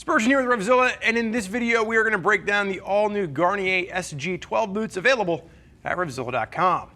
Spurgeon here with RevZilla, and in this video we are going to break down the all-new Gaerne SG-12 boots available at RevZilla.com.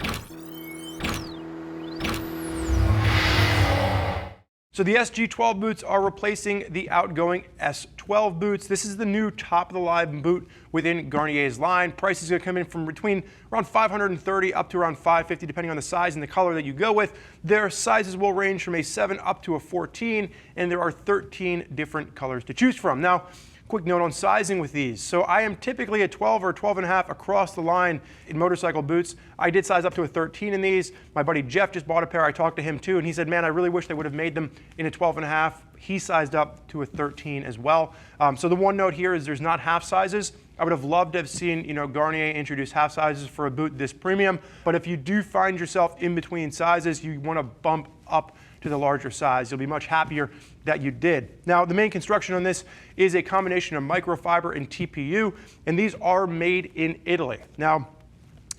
So the SG-12 boots are replacing the outgoing S-12 boots. This is the new top-of-the-line boot within Gaerne's line. Price is going to come in from between around $530 up to around $550, depending on the size and the color that you go with. Their sizes will range from a 7 up to a 14, and there are 13 different colors to choose from. Now, quick note on sizing with these. So I am typically a 12 or 12 and a half across the line in motorcycle boots. I did size up to a 13 in these. My buddy Jeff just bought a pair. I talked to him too, and he said, man, I really wish they would have made them in a 12 and a half. He sized up to a 13 as well. So the one note here is there's not half sizes. I would have loved to have seen, Gaerne introduce half sizes for a boot this premium. But if you do find yourself in between sizes, you want to bump up to the larger size. You'll be much happier that you did. Now, the main construction on this is a combination of microfiber and TPU, and these are made in Italy. Now,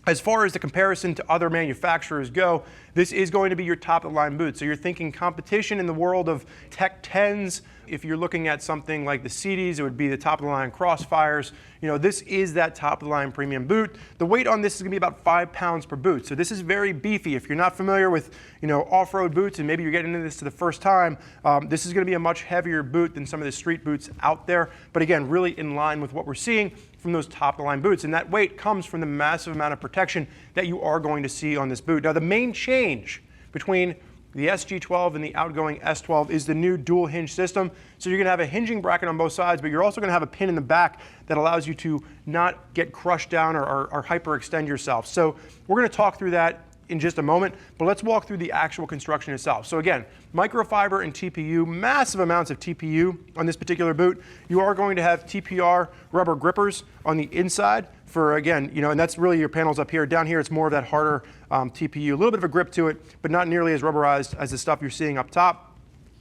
as far as the comparison to other manufacturers go, this is going to be your top-of-the-line boot. So you're thinking competition in the world of Tech 10s. If you're looking at something like the CDs, it would be the top-of-the-line Crossfires. This is that top-of-the-line premium boot. The weight on this is going to be about 5 pounds per boot. So this is very beefy. If you're not familiar with, off-road boots, and maybe you're getting into this for the first time, this is going to be a much heavier boot than some of the street boots out there. But again, really in line with what we're seeing from those top-of-the-line boots. And that weight comes from the massive amount of protection that you are going to see on this boot. Now, the main change between the SG-12 and the outgoing S-12 is the new dual hinge system. So you're going to have a hinging bracket on both sides, but you're also going to have a pin in the back that allows you to not get crushed down or hyperextend yourself. So we're going to talk through that in just a moment, but let's walk through the actual construction itself. So again, microfiber and TPU, massive amounts of TPU on this particular boot. You are going to have TPR rubber grippers on the inside for, again, and that's really your panels up here. Down here, it's more of that harder TPU, a little bit of a grip to it, but not nearly as rubberized as the stuff you're seeing up top.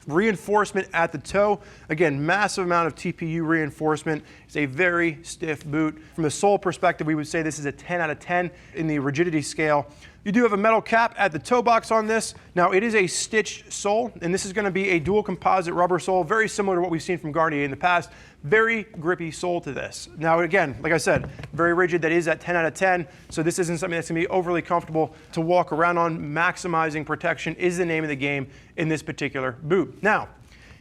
Reinforcement at the toe. Again, massive amount of TPU reinforcement. It's a very stiff boot. From the sole perspective, we would say this is a 10 out of 10 in the rigidity scale. You do have a metal cap at the toe box on this. Now, it is a stitched sole, and this is going to be a dual composite rubber sole, very similar to what we've seen from Gaerne in the past. Very grippy sole to this. Now, again, like I said, very rigid. That is at 10 out of 10, so this isn't something that's going to be overly comfortable to walk around on. Maximizing protection is the name of the game in this particular boot. Now,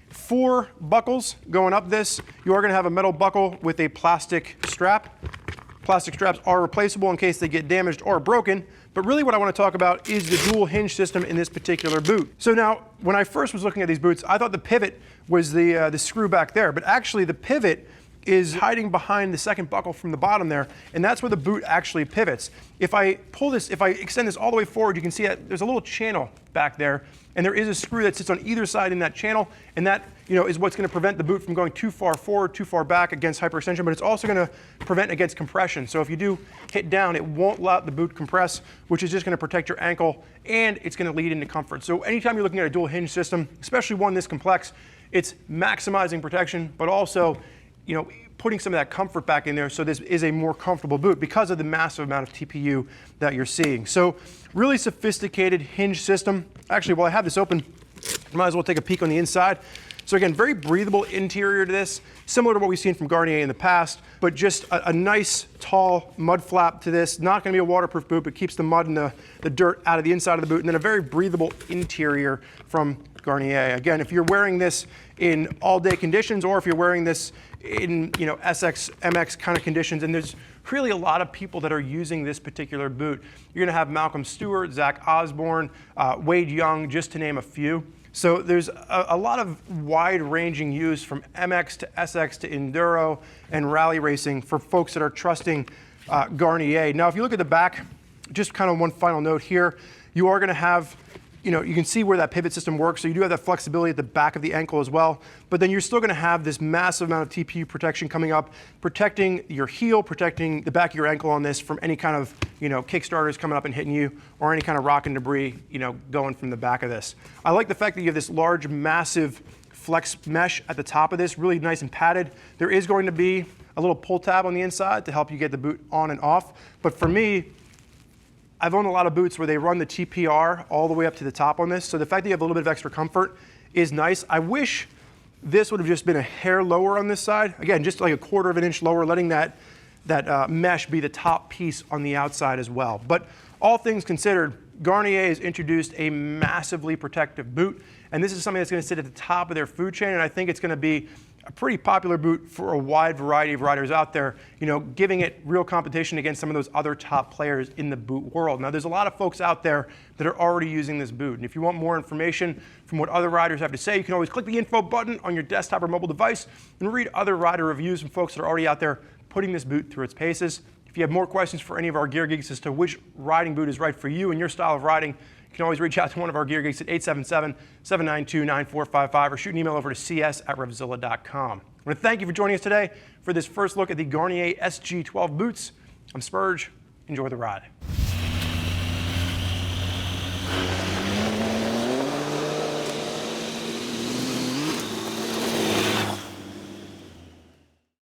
4 buckles going up this. You are going to have a metal buckle with a plastic strap. Plastic straps are replaceable in case they get damaged or broken, but really what I want to talk about is the dual hinge system in this particular boot. So now, when I first was looking at these boots, I thought the pivot was the screw back there, but actually the pivot is hiding behind the second buckle from the bottom there, and that's where the boot actually pivots. If I extend this all the way forward, you can see that there's a little channel back there, and there is a screw that sits on either side in that channel, and that is what's going to prevent the boot from going too far forward, too far back against hyperextension, but it's also going to prevent against compression. So if you do hit down, it won't let the boot compress, which is just going to protect your ankle, and it's going to lead into comfort. So anytime you're looking at a dual hinge system, especially one this complex, it's maximizing protection, but also putting some of that comfort back in there, so this is a more comfortable boot because of the massive amount of TPU that you're seeing. So really sophisticated hinge system. Actually, while I have this open, might as well take a peek on the inside. So again, very breathable interior to this, similar to what we've seen from Gaerne in the past, but just a nice tall mud flap to this. Not going to be a waterproof boot, but keeps the mud and the dirt out of the inside of the boot, and then a very breathable interior from Gaerne. Again, if you're wearing this in all-day conditions, or if you're wearing this in SX, MX kind of conditions, and there's really a lot of people that are using this particular boot. You're going to have Malcolm Stewart, Zach Osborne, Wade Young, just to name a few. So there's a lot of wide-ranging use from MX to SX to Enduro and rally racing for folks that are trusting Gaerne. Now, if you look at the back, just kind of one final note here, you are going to have, you can see where that pivot system works, so you do have that flexibility at the back of the ankle as well, but then you're still going to have this massive amount of TPU protection coming up, protecting your heel, protecting the back of your ankle on this from any kind of, kickstarters coming up and hitting you, or any kind of rock and debris, going from the back of this. I like the fact that you have this large, massive flex mesh at the top of this, really nice and padded. There is going to be a little pull tab on the inside to help you get the boot on and off, but for me, I've owned a lot of boots where they run the TPR all the way up to the top on this, so the fact that you have a little bit of extra comfort is nice. I wish this would have just been a hair lower on this side. Again, just like a 1/4 of an inch lower, letting that mesh be the top piece on the outside as well. But all things considered, Gaerne has introduced a massively protective boot, and this is something that's going to sit at the top of their food chain, and I think it's going to be a pretty popular boot for a wide variety of riders out there, you know, giving it real competition against some of those other top players in the boot world. Now, there's a lot of folks out there that are already using this boot, and if you want more information from what other riders have to say, you can always click the info button on your desktop or mobile device and read other rider reviews from folks that are already out there putting this boot through its paces. If you have more questions for any of our gear geeks as to which riding boot is right for you and your style of riding, you can always reach out to one of our gear geeks at 877-792-9455 or shoot an email over to cs@RevZilla.com. I want to thank you for joining us today for this first look at the Gaerne SG-12 boots. I'm Spurge. Enjoy the ride.